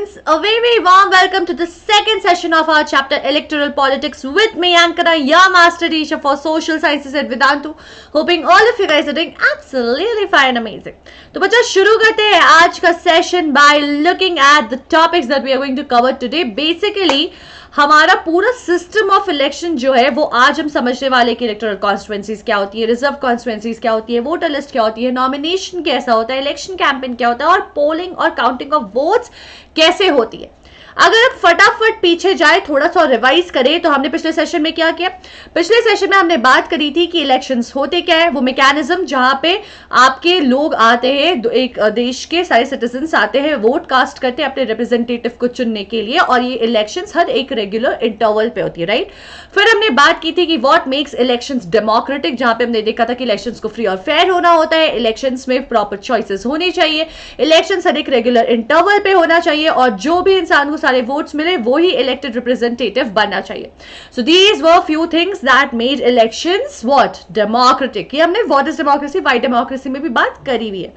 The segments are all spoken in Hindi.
students, a very warm welcome to the second session of our chapter Electoral Politics with me, Ankara, your master teacher for Social Sciences at Vedantu. Hoping all of you guys are doing absolutely fine and amazing. तो बच्चा शुरू करते हैं आज का session by looking at the topics that we are going to cover today. Basically हमारा पूरा सिस्टम ऑफ इलेक्शन जो है वो आज हम समझने वाले कि इलेक्टोरल कॉन्स्टिट्यूएंसीज क्या होती है, रिजर्व कॉन्स्टिट्यूएंसीज क्या होती है, वोटर लिस्ट क्या होती है, नॉमिनेशन कैसा होता है, इलेक्शन कैंपेन क्या होता है और पोलिंग और काउंटिंग ऑफ वोट्स कैसे होती है. अगर आप फटाफट पीछे जाए थोड़ा सा रिवाइज करें तो हमने पिछले सेशन में क्या किया. पिछले सेशन में हमने बात करी थी कि इलेक्शंस होते क्या है, वो मैकेनिज्म जहां पे आपके लोग आते हैं, एक देश के सारे सिटीजन्स आते हैं, वोट कास्ट करते हैं अपने रिप्रेजेंटेटिव को चुनने के लिए और ये इलेक्शंस हर एक रेगुलर इंटरवल पे होती है, राइट. फिर हमने बात की थी कि व्हाट मेक्स इलेक्शंस डेमोक्रेटिक, जहां पे हमने देखा था कि इलेक्शंस को फ्री और फेयर होना होता है, इलेक्शंस में प्रॉपर चॉइसेस होनी चाहिए, इलेक्शंस हर एक रेगुलर इंटरवल पे होना चाहिए और जो भी इंसान को सारे वोट्स मिले वो ही इलेक्टेड रिप्रेजेंटेटिव बनना चाहिए. So these were few things that made elections what democratic. ये हमने what is democracy, why democracy में भी बात करी हुई है.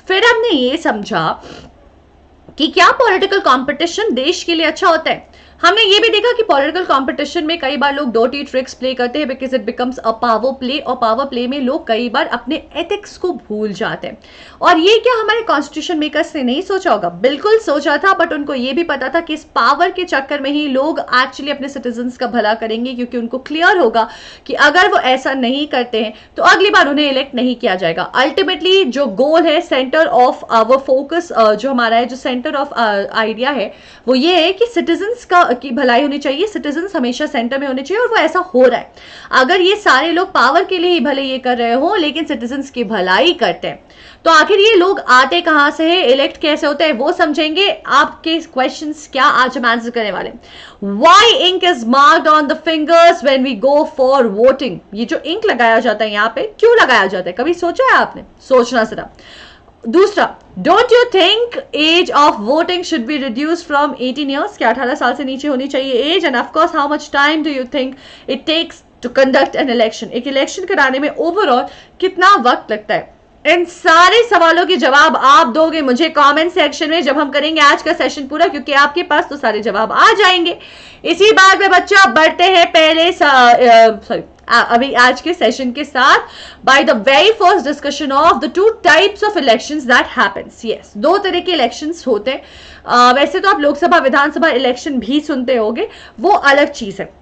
फिर हमने ये समझा कि क्या पॉलिटिकल कंपटीशन देश के लिए अच्छा होता है. हमने ये भी देखा कि पॉलिटिकल कंपटीशन में कई बार लोग डर्टी ट्रिक्स प्ले करते हैं because it becomes a power play और पावर प्ले में लोग कई बार अपने एथिक्स को भूल जाते हैं. और ये क्या हमारे कॉन्स्टिट्यूशन मेकर्स ने नहीं सोचा होगा, बिल्कुल सोचा था, बट उनको ये भी पता था कि इस पावर के चक्कर में ही लोग एक्चुअली अपने सिटीजन्स का भला करेंगे क्योंकि उनको क्लियर होगा कि अगर वो ऐसा नहीं करते हैं तो अगली बार उन्हें इलेक्ट नहीं किया जाएगा. अल्टीमेटली जो गोल है, सेंटर ऑफ आवर फोकस जो हमारा है, जो सेंटर ऑफ आइडिया है वो ये है कि सिटीजन्स की भलाई होनी चाहिए, सिटीजन्स हमेशा सेंटर में होने चाहिए और वो ऐसा हो रहा है. अगर ये सारे लोग पावर के लिए ही भले ये कर रहे हो लेकिन सिटीजन्स की भलाई करते हैं तो आखिर ये लोग आते कहां से है, इलेक्ट कैसे होते हैं वो समझेंगे. आपके क्वेश्चंस क्या आज हम आंसर करने वाले. Why ink is marked on the fingers when we go for voting. ये जो इंक लगाया जाता है यहाँ पे क्यों लगाया जाता है, कभी सोचा है आपने? सोचना जरा. दूसरा, don't you think age of voting should be reduce from 18 years. क्या 18 साल से नीचे होनी चाहिए age. And of course how much time do you think it takes to conduct an election. एक इलेक्शन कराने में ओवरऑल कितना वक्त लगता है. इन सारे सवालों के जवाब आप दोगे मुझे कमेंट सेक्शन में जब हम करेंगे आज का सेशन पूरा, क्योंकि आपके पास तो सारे जवाब आ जाएंगे. इसी बात में बच्चा बढ़ते हैं पहले अभी आज के सेशन के साथ by the very first discussion of the two types of elections that happens. Yes, दो तरह के इलेक्शंस होते हैं. वैसे तो आप लोकसभा विधानसभा इलेक्शन भी सुनते होंगे, वो अलग चीज है.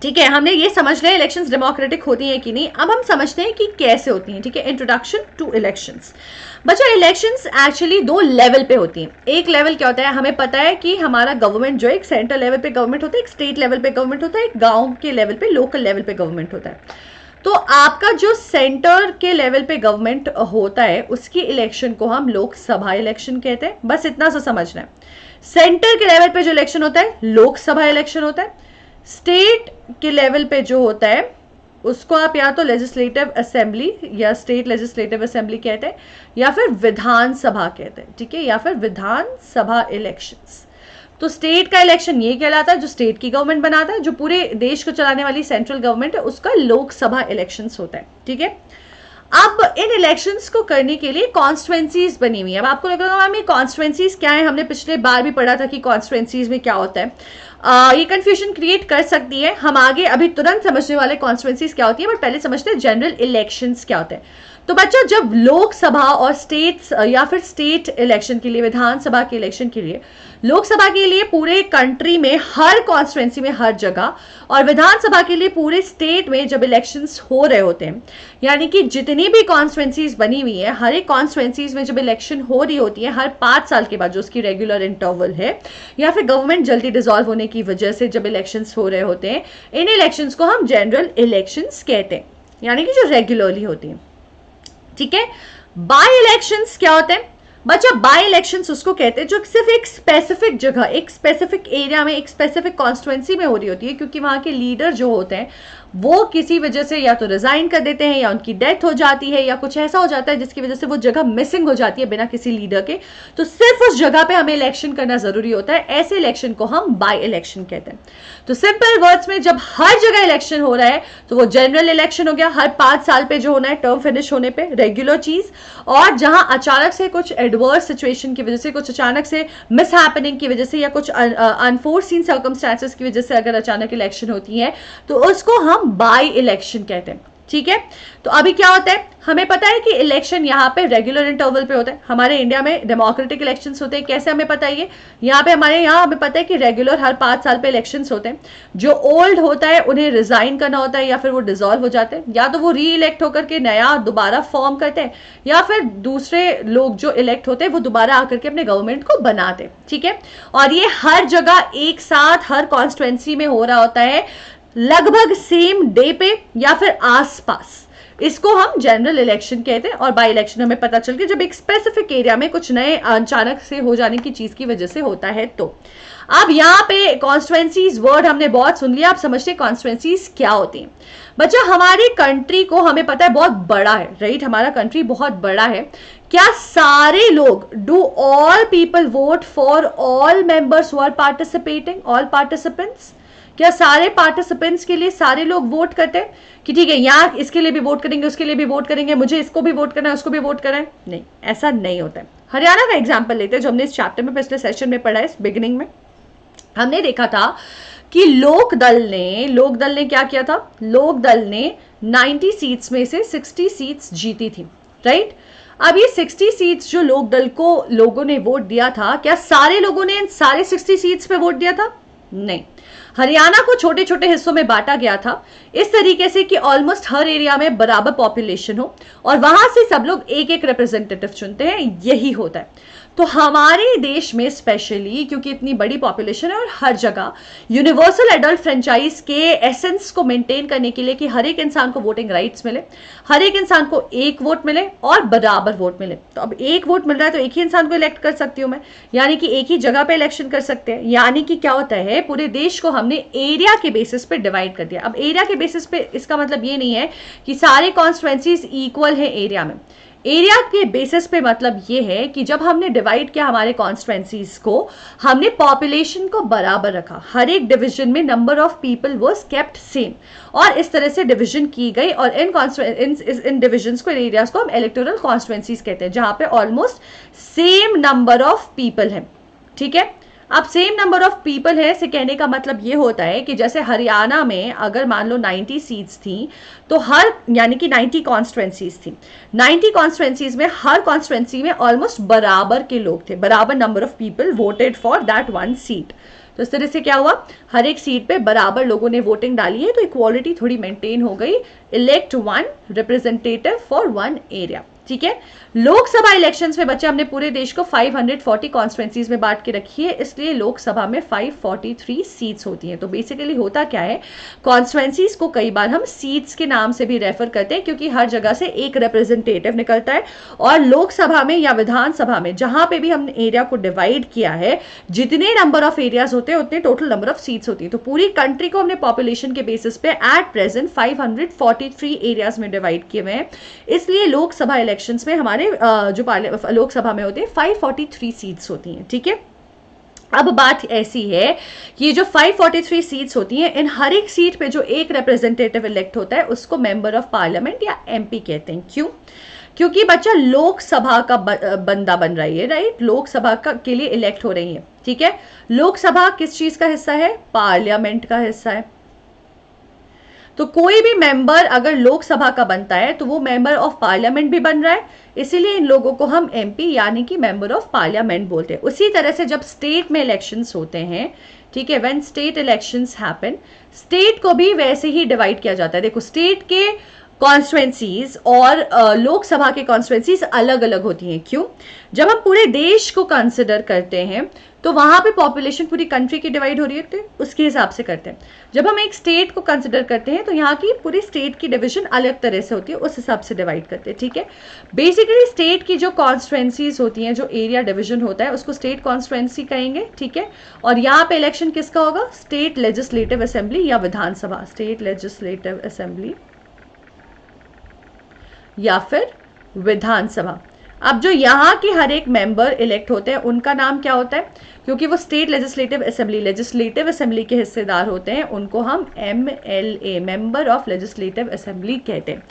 ठीक है, हमने ये समझ लिया इलेक्शंस डेमोक्रेटिक होती हैं कि नहीं. अब हम समझते हैं कि कैसे होती हैं. ठीक है, इंट्रोडक्शन टू इलेक्शंस. बच्चा, इलेक्शंस एक्चुअली दो लेवल पे होती हैं. एक लेवल क्या होता है, हमें पता है कि हमारा गवर्नमेंट जो है एक सेंट्रल लेवल पे गवर्नमेंट होता है, एक स्टेट लेवल पे गवर्नमेंट होता है, एक गांव के लेवल पे, लोकल लेवल पे गवर्नमेंट होता है. तो आपका जो सेंटर के लेवल पे गवर्नमेंट होता है उसकी इलेक्शन को हम लोकसभा इलेक्शन कहते हैं. बस इतना सा समझना है. सेंटर के लेवल पे जो इलेक्शन होता है लोकसभा इलेक्शन होता है. स्टेट के लेवल पे जो होता है उसको आप या तो लेजिस्लेटिव असेंबली या स्टेट लेजिस्लेटिव असेंबली कहते हैं या फिर विधानसभा कहते हैं. ठीक है, या फिर विधानसभा इलेक्शंस. तो स्टेट का इलेक्शन ये कहलाता है जो स्टेट की गवर्नमेंट बनाता है, जो पूरे देश को चलाने वाली सेंट्रल गवर्नमेंट है उसका लोकसभा इलेक्शंस होता है. ठीक है, अब इन इलेक्शंस को करने के लिए कॉन्स्टिट्यूएंसीज बनी हुई है. अब आपको लगेगा मैम ये कॉन्स्टिट्यूएंसीज क्या है, हमने पिछले बार भी पढ़ा था कि कॉन्स्टिट्यूएंसीज में क्या होता है. ये कंफ्यूजन क्रिएट कर सकती है. हम आगे अभी तुरंत समझने वाले कॉन्स्टिट्यूएंसीज क्या होती है, बट पहले समझते हैं जनरल इलेक्शंस क्या होते हैं. तो बच्चा, जब लोकसभा और स्टेट्स या फिर स्टेट इलेक्शन के लिए, विधानसभा के इलेक्शन के लिए, लोकसभा के लिए पूरे कंट्री में हर कॉन्स्टिट्यूएंसी में हर जगह और विधानसभा के लिए पूरे स्टेट में जब इलेक्शंस हो रहे होते हैं, यानी कि जितनी भी कॉन्स्टिट्यूएंसीज बनी हुई है हर एक कॉन्स्टिट्यूएंसीज में जब इलेक्शन हो रही होती है हर 5 साल के बाद, जो उसकी रेगुलर इंटरवल है, या फिर गवर्नमेंट जल्दी डिसॉल्व होने की वजह से जब इलेक्शंस हो रहे होते हैं, इन इलेक्शंस को हम जनरल इलेक्शंस कहते हैं, यानी कि जो रेगुलरली होती है. ठीक है, बाय इलेक्शंस क्या होते हैं बच्चा. बाय इलेक्शंस उसको कहते हैं जो सिर्फ एक स्पेसिफिक जगह, एक स्पेसिफिक एरिया में, एक स्पेसिफिक कॉन्स्टिट्यूएंसी में हो रही होती है, क्योंकि वहां के लीडर जो होते हैं वो किसी वजह से या तो रिजाइन कर देते हैं या उनकी डेथ हो जाती है या कुछ ऐसा हो जाता है जिसकी वजह से वो जगह मिसिंग हो जाती है बिना किसी लीडर के. तो सिर्फ उस जगह पे हमें इलेक्शन करना जरूरी होता है. ऐसे इलेक्शन को हम बाय इलेक्शन कहते हैं. तो सिंपल वर्ड्स में जब हर जगह इलेक्शन हो रहा है तो वो जनरल इलेक्शन हो गया, हर 5 साल पे जो होना है टर्म फिनिश होने पे, रेगुलर चीज. और जहां अचानक से कुछ एडवर्स सिचुएशन की वजह से, कुछ अचानक से मिस हैपनिंग की वजह से या कुछ अनफोर्सीन सर्कमस्टांसेस की वजह से अगर अचानक इलेक्शन होती है तो उसको हम बाई इलेक्शन कहते हैं, ठीक है। तो अभी क्या होता है, हमें पता है कि इलेक्शन यहाँ पे रेगुलर इंटरवल पे होता है। हमारे इंडिया में डेमोक्रेटिक इलेक्शंस होते हैं, कैसे हमें पता है ये, यहाँ पे हमारे यहाँ हमें पता है कि रेगुलर हर 5 साल पे इलेक्शंस होते हैं। जो ओल्ड होता है उन्हें रिजाइन करना होता है या फिर वो डिसॉल्व हो जाते हैं, या तो वो री इलेक्ट होकर के नया दोबारा फॉर्म करते हैं, या फिर दूसरे लोग जो इलेक्ट होते हैं वो दोबारा आकर के अपने गवर्नमेंट को बनाते हैं, ठीक है। और ये हर जगह एक साथ हर कॉन्स्टिट्यूएंसी में हो रहा होता है, लगभग सेम डे पे या फिर आसपास। इसको हम जनरल इलेक्शन कहते हैं। और बाई इलेक्शन हमें पता चल के जब एक स्पेसिफिक एरिया में कुछ नए अचानक से हो जाने की चीज की वजह से होता है। तो अब यहाँ पे कॉन्स्टिट्यूएंसीज वर्ड हमने बहुत सुन लिया, आप समझते हैं कॉन्स्टिट्यूएंसीज क्या होती हैं। बच्चा हमारी कंट्री को हमें पता है बहुत बड़ा है, राइट, हमारा कंट्री बहुत बड़ा है। क्या सारे लोग, do all people vote for all members who are participating, all participants? क्या सारे पार्टिसिपेंट्स के लिए सारे लोग वोट करते हैं कि ठीक है यहाँ इसके लिए भी वोट करेंगे, उसके लिए भी वोट करेंगे, मुझे इसको भी वोट करना है, उसको भी वोट करना है? नहीं, ऐसा नहीं होता है। हरियाणा का एग्जांपल लेते हैं जो हमने इस चैप्टर में पिछले सेशन में पढ़ा है। इस बिगिनिंग में हमने देखा था कि लोकदल ने क्या किया था, लोकदल ने 90 सीट्स में से 60 सीट्स जीती थी, राइट। अब ये 60 सीट्स जो लोकदल को लोगों ने वोट दिया था, क्या सारे लोगों ने सारे 60 सीट्स पे वोट दिया था? नहीं, हरियाणा को छोटे छोटे हिस्सों में बांटा गया था इस तरीके से कि ऑलमोस्ट हर एरिया में बराबर पॉपुलेशन हो और वहां से सब लोग एक एक रिप्रेजेंटेटिव चुनते हैं, यही होता है। तो हमारे देश में स्पेशली क्योंकि इतनी बड़ी पॉपुलेशन है और हर जगह यूनिवर्सल एडल्ट फ्रेंचाइज के एसेंस को मेंटेन करने के लिए कि हर एक इंसान को वोटिंग राइट्स मिले, हर एक इंसान को एक वोट मिले और बराबर वोट मिले। तो अब एक वोट मिल रहा है तो एक ही इंसान को इलेक्ट कर सकती हूं मैं, यानी कि एक ही जगह पे इलेक्शन कर सकते हैं। यानी कि क्या होता है, पूरे देश को हमने एरिया के बेसिस पे डिवाइड कर दिया। अब एरिया के बेसिस पे इसका मतलब ये नहीं है कि सारे कॉन्स्टिट्यूएंसीज इक्वल है एरिया में। एरिया के बेसिस पे मतलब ये है कि जब हमने डिवाइड किया हमारे कॉन्स्टिट्यूएंसीज को, हमने पॉपुलेशन को बराबर रखा, हर एक डिवीजन में number of people was kept same और इस तरह से डिवीजन की गई। और इन डिविजन्स को, इन एरियाज को हम इलेक्टोरल कॉन्स्टिट्यूएंसीज कहते हैं जहां पे almost same number of people है, ठीक है। अब सेम नंबर ऑफ पीपल है से कहने का मतलब ये होता है कि जैसे हरियाणा में अगर मान लो 90 सीट्स थी तो हर, यानी कि 90 कॉन्स्टिट्यूएंसीज थी, 90 कॉन्स्टिट्यूएंसीज में हर कॉन्स्टिट्यूएंसी में ऑलमोस्ट बराबर के लोग थे, बराबर number of people voted for that one seat. तो इस तरह से क्या हुआ, हर एक सीट पे बराबर लोगों ने वोटिंग डाली है, तो इक्वालिटी थोड़ी मेंटेन हो गई। Elect one representative for one area, ठीक है। लोकसभा इलेक्शंस में बच्चे हमने पूरे देश को 540 कॉन्स्टिट्यूएंसीज में बांट के रखी है, इसलिए लोकसभा में 543 सीट्स होती हैं। तो बेसिकली होता क्या है, कॉन्स्टिट्यूएंसीज को कई बार हम सीट्स के नाम से भी रेफर करते हैं क्योंकि हर जगह से एक रिप्रेजेंटेटिव निकलता है। और लोकसभा में या विधानसभा में जहां पे भी हमने एरिया को डिवाइड किया है, जितने नंबर ऑफ एरियाज होते हैं उतने टोटल नंबर ऑफ सीट्स होती है। तो पूरी कंट्री को हमने पॉपुलेशन के बेसिस पे एट प्रेजेंट 543 एरियाज में डिवाइड किए हुए हैं, इसलिए लोकसभा इलेक्शंस में हमारे जो लोकसभा में होते हैं 543 सीट्स होती हैं, ठीक है। अब बात ऐसी है कि ये जो 543 सीट्स होती हैं, इन हर एक सीट पे जो एक रिप्रेजेंटेटिव इलेक्ट होता है उसको मेंबर ऑफ पार्लियामेंट या एमपी कहते हैं। क्यों? क्योंकि बच्चा लोकसभा का बंदा बन रही है, राइट, लोकसभा के लिए इलेक्ट हो रही है, ठीक है। लोकसभा किस चीज का हिस्सा है? पार्लियामेंट का हिस्सा है। तो कोई भी मेंबर अगर लोकसभा का बनता है तो वो मेंबर ऑफ पार्लियामेंट भी बन रहा है, इसीलिए इन लोगों को हम एमपी यानी कि मेंबर ऑफ पार्लियामेंट बोलते हैं। उसी तरह से जब स्टेट में इलेक्शंस होते हैं, ठीक है, when state elections happen, state को भी वैसे ही डिवाइड किया जाता है। देखो, स्टेट के कॉन्स्टिट्यूएंसीज और लोकसभा के कॉन्स्टिट्यूएंसीज अलग अलग होती हैं। क्यों? जब हम पूरे देश को कंसिडर करते हैं तो वहां पे पॉपुलेशन पूरी कंट्री की डिवाइड हो रही है, उसके हिसाब से करते हैं। जब हम एक स्टेट को कंसिडर करते हैं तो यहाँ की पूरी स्टेट की डिवीजन अलग तरह से होती है, उस हिसाब से डिवाइड करते हैं, ठीक है। बेसिकली स्टेट की जो कॉन्स्टिट्यूएंसीज होती हैं, जो एरिया डिवीजन होता है, उसको स्टेट कॉन्स्टिट्यूएंसी कहेंगे, ठीक है। और यहाँ पे इलेक्शन किसका होगा? स्टेट लेजिस्लेटिव असेंबली या विधानसभा, स्टेट लेजिस्लेटिव असेंबली या फिर विधानसभा। अब जो यहाँ के हर एक मेंबर इलेक्ट होते हैं उनका नाम क्या होता है, क्योंकि वो स्टेट लेजिस्लेटिव असेंबली के हिस्सेदार होते हैं, उनको हम MLA member of legislative assembly कहते हैं।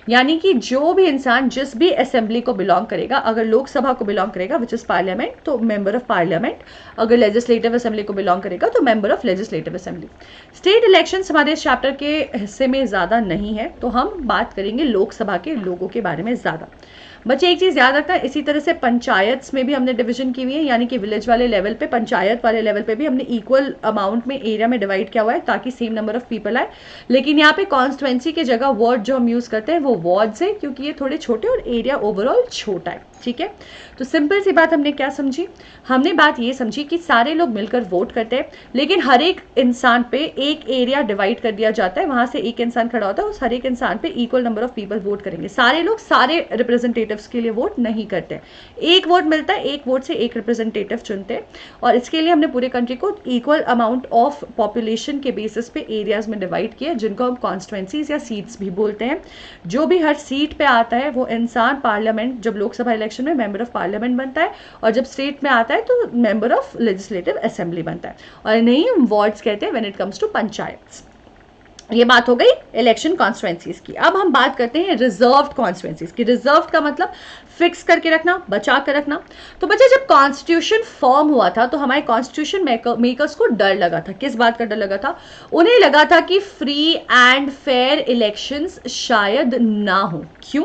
यानी कि जो भी इंसान जिस भी असेंबली को बिलोंग करेगा, अगर लोकसभा को बिलोंग करेगा विच इज पार्लियामेंट तो मेंबर ऑफ पार्लियामेंट, अगर लेजिस्लेटिव असेंबली को बिलोंग करेगा तो member of legislative assembly. State elections हमारे इस चैप्टर के हिस्से में ज़्यादा नहीं है, तो हम बात करेंगे लोकसभा के लोगों के बारे में ज़्यादा। बच्चे एक चीज़ याद रखना, इसी तरह से पंचायत्स में भी हमने डिवीजन की हुई है, यानी कि विलेज वाले लेवल पे, पंचायत वाले लेवल पे भी हमने इक्वल अमाउंट में एरिया में डिवाइड किया हुआ है ताकि सेम नंबर ऑफ पीपल आए। लेकिन यहाँ पे कॉन्स्टिट्यूएंसी की जगह वर्ड जो हम यूज़ करते हैं वो वार्ड्स है, क्योंकि ये थोड़े छोटे और एरिया ओवरऑल छोटा है। ठीक है, तो सिंपल सी बात हमने क्या समझी, हमने बात ये समझी कि सारे लोग मिलकर वोट करते हैं, लेकिन हर एक इंसान पे एक एरिया डिवाइड कर दिया जाता है, वहां से एक इंसान खड़ा होता है, उस हर एक इंसान पे equal number of people vote करेंगे। सारे लोग सारे रिप्रेजेंटेटिव्स के लिए वोट नहीं करते हैं, एक वोट मिलता है, एक वोट से एक रिप्रेजेंटेटिव चुनते हैं, और इसके लिए हमने पूरे कंट्री को इक्वल अमाउंट ऑफ पॉपुलेशन के बेसिस पे एरियाज में डिवाइड किया, जिनको हम कॉन्स्टिट्यूएंसीज या सीट्स भी बोलते हैं। जो भी हर सीट पे आता है वो इंसान पार्लियामेंट, जब लोकसभा इलेक्शन में मेंबर ऑफ पार्लियामेंट बनता है, और जब स्टेट में आता है तो मेंबर ऑफ लेजिस्लेटिव असेंबली बनता है, और इन्हें हम वार्ड्स कहते हैं when it comes to panchayats. ये बात हो गई इलेक्शन कॉन्स्टिट्यूएंसीज की। अब हम बात करते हैं रिजर्व्ड कॉन्स्टिट्यूएंसीज की। रिजर्व्ड का मतलब फिक्स करके रखना, बचा कर रखना। तो बच्चा जब कॉन्स्टिट्यूशन फॉर्म हुआ था तो हमारे कॉन्स्टिट्यूशन मेकर्स को डर लगा था। किस बात का डर लगा था? उन्हें लगा था कि फ्री एंड फेयर इलेक्शंस शायद ना हो। क्यों?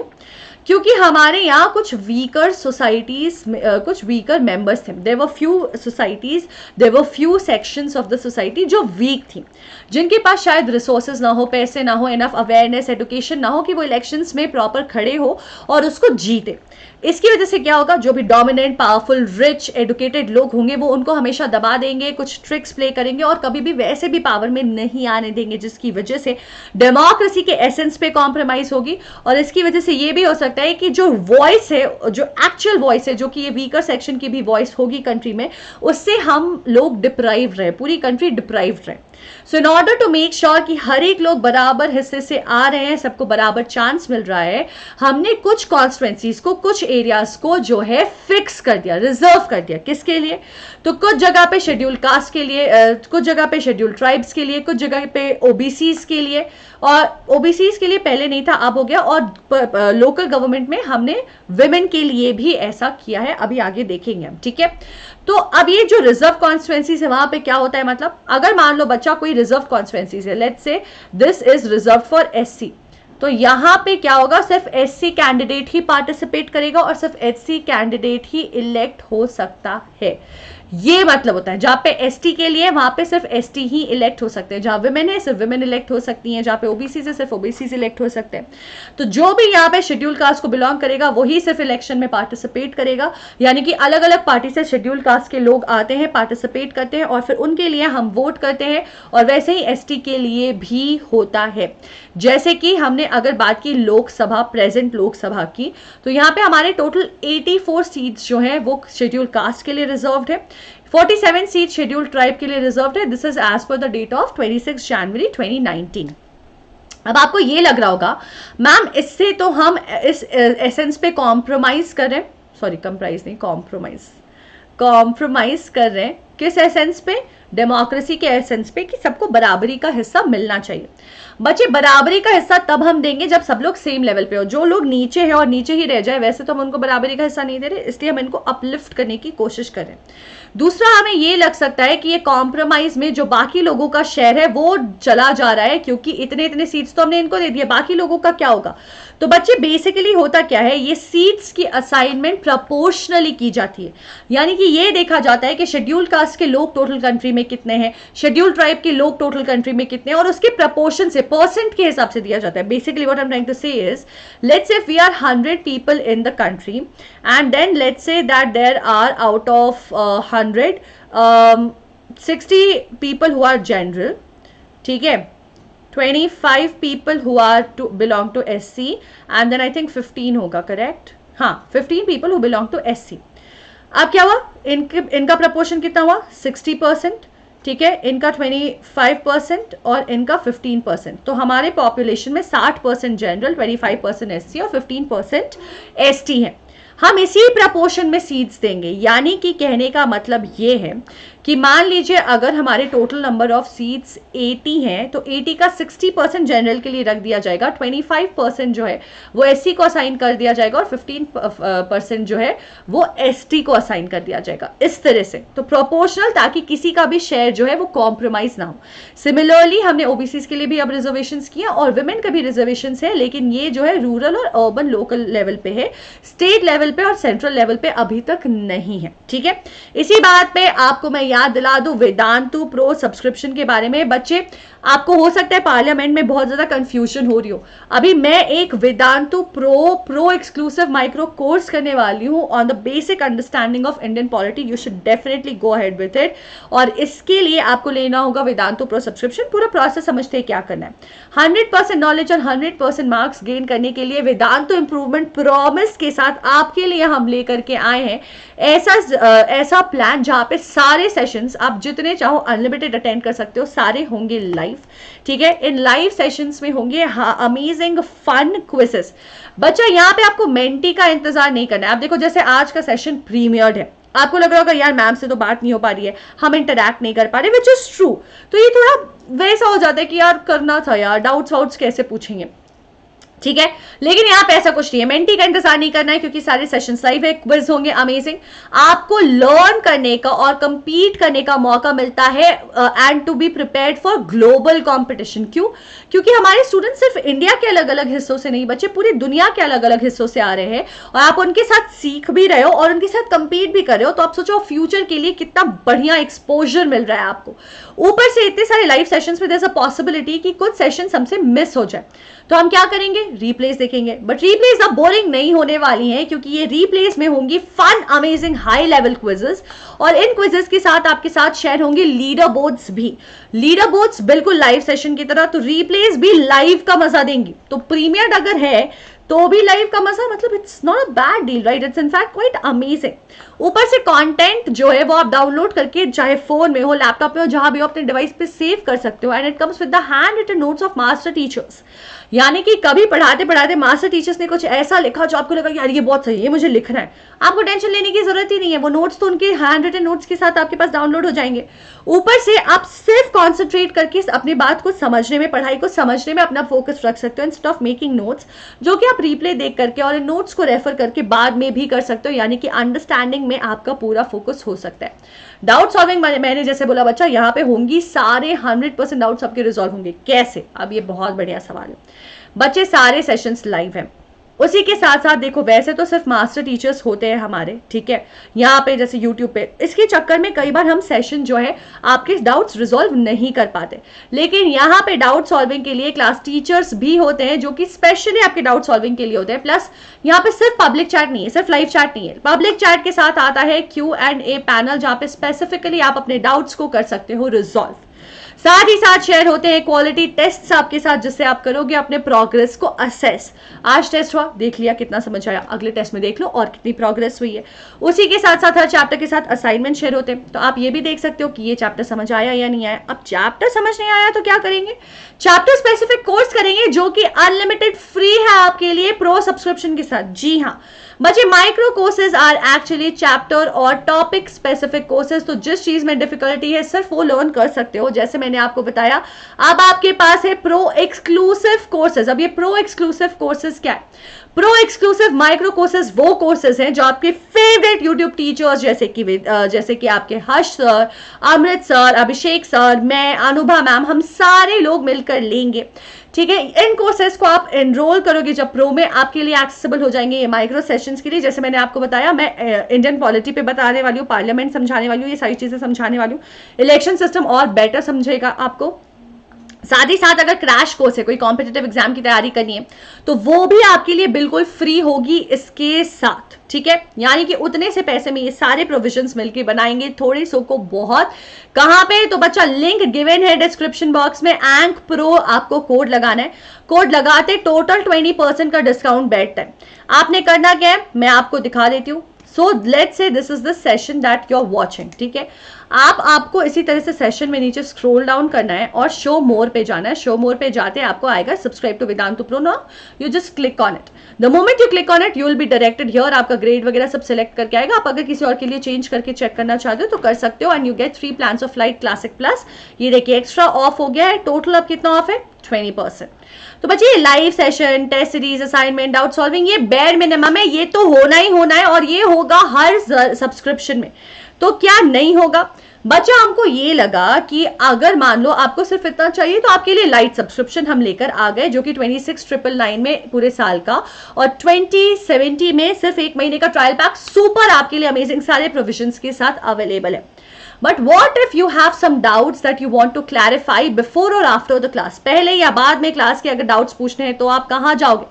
क्योंकि हमारे यहाँ कुछ वीकर सोसाइटीज, कुछ वीकर मेंबर्स थे। There were few societies, there were few sections of the society जो वीक थी, जिनके पास शायद रिसोर्सेज ना हो, पैसे ना हो, इनफ अवेयरनेस, एजुकेशन ना हो कि वो इलेक्शंस में प्रॉपर खड़े हो और उसको जीते। इसकी वजह से क्या होगा, जो भी डोमिनेंट, पावरफुल, रिच, एडुकेटेड लोग होंगे वो उनको हमेशा दबा देंगे, कुछ ट्रिक्स प्ले करेंगे और कभी भी वैसे भी पावर में नहीं आने देंगे, जिसकी वजह से डेमोक्रेसी के एसेंस पे कॉम्प्रोमाइज होगी। और इसकी वजह से ये भी हो सकता है कि जो वॉइस है, जो एक्चुअल वॉइस है, जो कि ये वीकर सेक्शन की भी वॉइस होगी कंट्री में, उससे हम लोग डिप्राइव रहे, पूरी कंट्री डिप्राइव रहे। So in order to make sure कि हर एक लोग बराबर हिस्से से आ रहे हैं, सबको बराबर चांस मिल रहा है, हमने कुछ कॉन्स्टिट्यूएंसीज को, कुछ एरियाज को जो है फिक्स कर दिया, रिजर्व कर दिया। किसके लिए? तो कुछ जगह पे शेड्यूल कास्ट के लिए, कुछ जगह पे शेड्यूल ट्राइब्स के लिए, कुछ जगह पे ओबीसीज के लिए, और ओबीसीज के लिए पहले नहीं था, अब हो गया। और लोकल गवर्नमेंट में हमने विमेन के लिए भी ऐसा किया है, अभी आगे देखेंगे हम। ठीक है, तो अब ये जो रिजर्व कॉन्स्टिट्यूएंसीज है वहां पे क्या होता है, मतलब अगर मान लो बच्चा कोई रिजर्व कॉन्स्टिट्यूएंसीज है, let's see this is reserve for SC, तो यहां पे क्या होगा, सिर्फ एससी कैंडिडेट ही पार्टिसिपेट करेगा और सिर्फ एससी कैंडिडेट ही इलेक्ट हो सकता है। ये मतलब होता है जहां पे एसटी के लिए वहां पे सिर्फ एसटी ही इलेक्ट हो सकते हैं, जहां विमेन है सिर्फ विमेन इलेक्ट हो सकती हैं, जहां पे ओबीसी से सिर्फ ओबीसी इलेक्ट हो सकते हैं। तो जो भी यहाँ पे शेड्यूल कास्ट को बिलोंग करेगा वही सिर्फ इलेक्शन में पार्टिसिपेट करेगा। यानी कि अलग अलग पार्टी से शेड्यूल कास्ट के लोग आते हैं, पार्टिसिपेट करते हैं और फिर उनके लिए हम वोट करते हैं, और वैसे ही एसटी के लिए भी होता है। जैसे कि हमने अगर बात की लोकसभा, प्रेजेंट लोकसभा की, तो यहाँ पे हमारे टोटल 84 सीट्स जो है वो शेड्यूल कास्ट के लिए रिजर्व्ड है, 47 सीट शेड्यूल ट्राइब के लिए रिजर्व्ड है। This is as per the date of 26 January 2019। अब आपको ये लग रहा होगा मैम इससे तो हम इस एसेंस पे कॉम्प्रोमाइज कर रहे हैं, सॉरी कंप्राइज नहीं, कॉम्प्रोमाइज कर रहे हैं। किस एसेंस पे? डेमोक्रेसी के एसेंस पे, कि सबको बराबरी का हिस्सा मिलना चाहिए। बच्चे बराबरी का हिस्सा तब हम देंगे जब सब लोग सेम लेवल पे हो। जो लोग नीचे है और नीचे ही रह जाए, वैसे तो हम उनको बराबरी का हिस्सा नहीं दे रहे, इसलिए हम इनको अपलिफ्ट करने की कोशिश करें। दूसरा, हमें ये लग सकता है कि ये कॉम्प्रोमाइज में जो बाकी लोगों का शेयर है वो चला जा रहा है, क्योंकि इतने इतने सीट्स तो हमने इनको दे दिए, बाकी लोगों का क्या होगा। तो बच्चे बेसिकली होता क्या है, ये सीट्स की असाइनमेंट प्रोपोर्शनली की जाती है। यानी कि ये देखा जाता है कि शेड्यूल कास्ट के लोग टोटल कंट्री में कितने हैं, शेड्यूल ट्राइब के लोग टोटल कंट्री में कितने हैं, और उसके प्रपोर्शन से, परसेंट के हिसाब से दिया जाता है। Basically what I am trying to say is, let's say if we are 100 people in the country and then let's say that there are out of 100 60 people who are general, ठीक है, 25 people who are to belong to SC and then I think 15 होगा, करेक्ट? हाँ, 15 people who belong to SC। अब क्या हुआ, इनका प्रपोर्शन कितना हुआ, 60%, ठीक है, इनका 25% और इनका 15%। तो हमारे पॉपुलेशन में 60% जनरल, 25% SC और 15% ST है। हम इसी प्रपोर्शन में सीट्स देंगे। यानी कि कहने का मतलब ये है कि मान लीजिए अगर हमारे टोटल नंबर ऑफ सीट्स 80 हैं तो 80 का 60% जनरल के लिए रख दिया जाएगा, 25% जो है वो एससी को असाइन कर दिया जाएगा और 15% जो है वो एसटी को असाइन कर दिया जाएगा, इस तरह से। तो प्रोपोर्शनल, ताकि किसी का भी शेयर जो है वो कॉम्प्रोमाइज ना हो। सिमिलरली हमने ओबीसी के लिए भी अब रिजर्वेशन किया और वुमेन का भी रिजर्वेशन है, लेकिन ये जो है रूरल और अर्बन लोकल लेवल पे है, स्टेट लेवल पे और सेंट्रल लेवल पे अभी तक नहीं है। ठीक है, इसी बात पे आपको मैं याद दिला दूं वेदांतु प्रो सब्सक्रिप्शन के बारे में। बच्चे, आपको हो सकता है पार्लियामेंट में बहुत ज्यादा कंफ्यूजन हो रही हो। अभी मैं एक Vedantu pro exclusive micro course करने वाली हूं on the basic understanding of Indian polity. You should definitely go ahead with it. और इसके लिए आपको लेना होगा वेदांतु प्रो सब्सक्रिप्शन। पूरा प्रोसेस समझते हैं क्या करना है। 100% नॉलेज और 100% मार्क्स गेन करने के लिए वेदांतु इंप्रूवमेंट प्रॉमिस के साथ आपके लिए हम लेकर के आए हैं ऐसा प्लान जहां पे सारे सेशंस आप जितने चाहो अनलिमिटेड अटेंड कर सकते हो, सारे होंगे लाइव। ठीक है, इन लाइव सेशंस में होंगे अमेजिंग फन क्विजेस। बच्चा, यहाँ पे आपको मेंटी का इंतजार नहीं करना है। आप देखो, जैसे आज का सेशन प्रीमियर्ड है, आपको लग रहा होगा यार मैम से तो बात नहीं हो पा रही है, हम इंटरैक्ट नहीं कर पा रहे, विच इज ट्रू। तो ये थोड़ा वैसा हो जाता है कि यार करना था यार, डाउट्स वाउट्स कैसे पूछेंगे। ठीक है, लेकिन यहाँ पे ऐसा कुछ नहीं है, मेंटी का इंतजार नहीं करना है क्योंकि सारे सेशंस लाइव है, क्विज होंगे अमेजिंग। आपको लर्न करने का और कंपीट करने का मौका मिलता है and to be prepared for global competition. क्यों? क्योंकि हमारे स्टूडेंट सिर्फ इंडिया के अलग अलग हिस्सों से नहीं बच्चे, पूरी दुनिया के अलग अलग हिस्सों से आ रहे हैं और आप उनके साथ सीख भी रहे हो और उनके साथ कंपीट भी कर रहे हो। तो आप सोचो फ्यूचर के लिए कितना बढ़िया एक्सपोजर मिल रहा है आपको। ऊपर से इतने सारे लाइव सेशंस में देयर इज अ पॉसिबिलिटी कि कुछ सेशंस हमसे मिस हो जाए, तो हम क्या करेंगे, रिप्लेस देखेंगे। बट रिप्लेस अब बोरिंग नहीं होने वाली हैं क्योंकि ये रिप्लेस में होंगी fun amazing high level quizzes और इन क्विजेस के साथ आपके साथ शेयर होंगे लीडर बोर्ड्स भी। लीडर बोर्ड्स बिल्कुल लाइव सेशन की तरह, तो रिप्लेस भी लाइव का मजा देंगी। तो प्रीमियर अगर है तो भी लाइव का मजा, मतलब it's not a bad deal, right? It's in fact quite amazing. ऊपर से कंटेंट जो है वो आप डाउनलोड करके चाहे फोन में हो, लैपटॉप में हो, जहां भी हो, अपने डिवाइस पे सेव कर सकते हो and it comes with the hand written notes of master teachers. यानी कि कभी पढ़ाते पढ़ाते मास्टर टीचर्स ने कुछ ऐसा लिखा जो आपको लगा यार ये बहुत सही है, मुझे लिखना है, आपको टेंशन लेने की जरूरत ही नहीं है। वो नोट्स तो उनके हैंड रिटन नोट्स के साथ आपके पास डाउनलोड हो जाएंगे। ऊपर से आप सिर्फ कॉन्सेंट्रेट करके अपनी बात को समझने में, पढ़ाई को समझने में अपना फोकस रख सकते हो इंस्टेड ऑफ मेकिंग नोट्स, जो कि आप रिप्ले देख करके और इन नोट्स को रेफर करके बाद में भी कर सकते हो। यानी कि अंडरस्टैंडिंग में आपका पूरा फोकस हो सकता है। डाउट सॉल्विंग मैंने जैसे बोला बच्चा, यहाँ पे होंगी सारे 100% डाउट्स आपके रिजॉल्व होंगे। कैसे? अब ये बहुत बढ़िया सवाल है बच्चे। सारे सेशंस लाइव हैं। उसी के साथ साथ देखो, वैसे तो सिर्फ मास्टर टीचर्स होते हैं हमारे, ठीक है, यहाँ पे जैसे यूट्यूब पे, इसके चक्कर में कई बार हम सेशन जो है आपके डाउट्स रिजॉल्व नहीं कर पाते, लेकिन यहाँ पे डाउट सॉल्विंग के लिए क्लास टीचर्स भी होते हैं जो कि स्पेशली आपके डाउट सॉल्विंग के लिए होते हैं। प्लस यहाँ पे सिर्फ पब्लिक चैट नहीं है, सिर्फ लाइव चैट नहीं है, पब्लिक चैट के साथ आता है Q&A पैनल, जहाँ पे स्पेसिफिकली आप अपने डाउट्स को कर सकते हो रिजॉल्व। साथ ही साथ शेयर होते हैं क्वालिटी टेस्ट्स आपके साथ, जिससे आप करोगे अपने प्रोग्रेस को असेस। आज टेस्ट हुआ, देख लिया कितना समझ आया, अगले टेस्ट में देख लो और कितनी प्रोग्रेस हुई है। उसी के साथ साथ हर चैप्टर के साथ असाइनमेंट शेयर होते हैं, तो आप ये भी देख सकते हो कि ये चैप्टर समझ आया या नहीं आया। अब चैप्टर समझ नहीं आया तो क्या करेंगे, चैप्टर स्पेसिफिक कोर्स करेंगे जो कि अनलिमिटेड फ्री है आपके लिए प्रो सब्सक्रिप्शन के साथ। जी हाँ बच्चे, micro courses are actually chapter और टॉपिक स्पेसिफिक कोर्सेज। तो जिस चीज में डिफिकल्टी है सिर्फ वो लर्न कर सकते हो। जैसे मैंने आपको बताया, अब आपके पास है प्रो एक्सक्लूसिव कोर्सेज। अब ये प्रो एक्सक्लूसिव कोर्सेज क्या है? प्रो एक्सक्लूसिव माइक्रो कोर्सेज वो कोर्सेज हैं जो आपके फेवरेट यूट्यूब टीचर्स जैसे कि आपके हर्ष सर, अमृत सर, अभिषेक सर, मैं, अनुभा मैम, हम सारे लोग मिलकर लेंगे। ठीक है, इन कोर्सेज को आप एनरोल करोगे जब प्रो में, आपके लिए एक्सेसिबल हो जाएंगे ये माइक्रो सेशंस के लिए। जैसे मैंने आपको बताया, मैं इंडियन पॉलिटी पे बताने वाली हूँ, पार्लियामेंट समझाने वाली हूँ, ये सारी चीजें समझाने वाली हूँ, इलेक्शन सिस्टम और बेटर समझेगा आपको। साथ ही साथ अगर क्रैश कोर्स है, कोई कॉम्पिटिटिव एग्जाम की तैयारी करनी है, तो वो भी आपके लिए बिल्कुल फ्री होगी इसके साथ। ठीक है, यानी कि उतने से पैसे में ये सारे प्रोविजंस मिलके बनाएंगे थोड़े सो को बहुत। कहां पे? तो बच्चा लिंक गिवन है डिस्क्रिप्शन बॉक्स में, एंक प्रो आपको कोड लगाना है। कोड लगाते टोटल 20% का डिस्काउंट बैठता है। आपने करना क्या है, मैं आपको दिखा देती हूँ। So let's see this is the session that you are watching, ठीक है। आपको इसी तरह से सेशन में नीचे स्क्रॉल डाउन करना है और शो मोर पे जाना है। शो मोर पे जाते आपको आएगा subscribe to Vedantu pro now, you just click on it. The moment you click on it you will be directed here, आपका ग्रेड वगैरह सब सिलेक्ट करके आएगा। आप अगर किसी और के लिए चेंज करके चेक करना चाहते हो तो कर सकते हो। And you get 3 plans of light classic plus. ये देखिए एक्स्ट्रा ऑफ हो गया है, टोटल अब कितना ऑफ है 20%। तो बच्चे live session, test series, assignment, doubt solving ये बेयर मिनिमम है, ये तो होना ही होना है और ये होगा हर सब्सक्रिप्शन में। तो क्या नहीं होगा बच्चा, हमको ये लगा कि अगर मान लो आपको सिर्फ इतना चाहिए तो आपके लिए लाइट सब्सक्रिप्शन हम लेकर आ गए जो कि 26,999 में पूरे साल का, और 2070 में सिर्फ 1 महीने का ट्रायल पैक सुपर आपके लिए अमेजिंग सारे प्रोविजंस के साथ अवेलेबल है। But what if you have some doubts that you want to clarify before or after the class? पहले या बाद में क्लास के अगर डाउट्स पूछने हैं तो आप कहाँ जाओगे?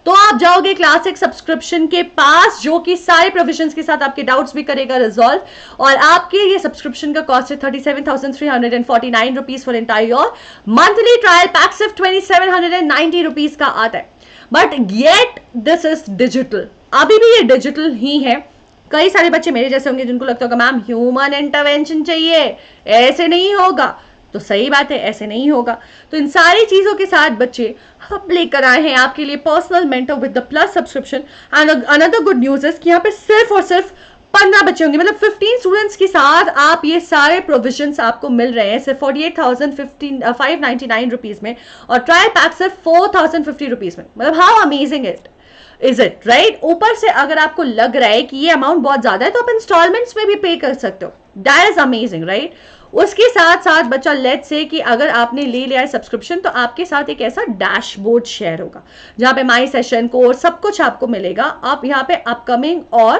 तो आप जाओगे क्लासिक सब्सक्रिप्शन के पास जो कि सारे प्रोविजंस के साथ आपके डाउट्स भी करेगा रिजॉल्व। और आपके ये सब्सक्रिप्शन का कॉस्ट है 37,349 rupees for entire year. Monthly trial pack सिर्फ 2,790 रुपीज का आता है। But yet this is digital, अभी भी ये डिजिटल ही है। कई सारे बच्चे मेरे जैसे होंगे जिनको लगता होगा मैम ह्यूमन इंटरवेंशन चाहिए, ऐसे नहीं होगा। तो सही बात है, ऐसे नहीं होगा। तो इन सारी चीजों के साथ बच्चे हम लेकर आए हैं आपके लिए personal mentor with the plus subscription. And another good news is कि यहाँ पे सिर्फ और सिर्फ 15 बच्चे होंगे, मतलब 15 स्टूडेंट्स के साथ आप ये सारे प्रोविजंस आपको मिल रहे हैं सिर्फ 48,599 रुपीज में, और ट्रायल पैक सिर्फ 4,050 रुपीज में। मतलब how amazing is it, right. ऊपर से अगर आपको लग रहा है कि ये अमाउंट बहुत ज्यादा है तो आप इंस्टॉलमेंट्स में भी पे कर सकते हो। That is amazing, right. उसके साथ साथ बच्चा लेट्स से कि अगर आपने ले लिया है सब्सक्रिप्शन तो आपके साथ एक ऐसा डैशबोर्ड शेयर होगा जहां पे माई सेशन कोर्स सब कुछ आपको मिलेगा। आप यहाँ पे अपकमिंग और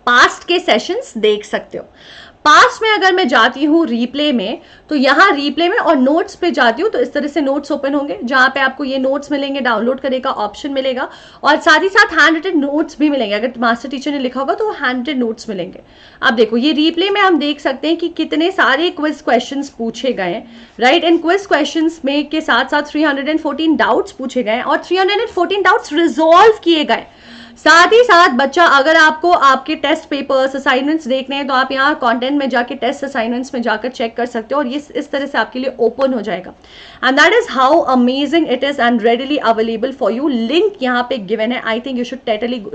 पास्ट के सेशंस देख सकते हो। पास्ट में अगर मैं जाती हूँ रिप्ले में तो यहाँ रिप्ले में और नोट्स पे जाती हूँ तो इस तरह से नोट्स ओपन होंगे जहाँ पे आपको ये नोट्स मिलेंगे, डाउनलोड करने का ऑप्शन मिलेगा और साथ ही साथ हैंड रिटन नोट्स भी मिलेंगे। अगर मास्टर टीचर ने लिखा होगा तो वो हैंड रिटन नोट्स मिलेंगे। अब देखो ये रिप्ले में हम देख सकते हैं कि कितने सारे क्विज क्वेश्चंस पूछे गए हैं, राइट। इन क्विज क्वेश्चंस में के साथ साथ 314 डाउट्स पूछे गए और 314 डाउट्स रिजॉल्व किए गए। साथ ही साथ बच्चा अगर आपको आपके टेस्ट पेपर्स असाइनमेंट्स देखने हैं तो आप यहाँ कंटेंट में जाके टेस्ट असाइनमेंट्स में जाकर चेक कर सकते हो और ये इस तरह से आपके लिए ओपन हो जाएगा। And that is how amazing it is and readily available for you. Link यहाँ पे गिवन है, I think you should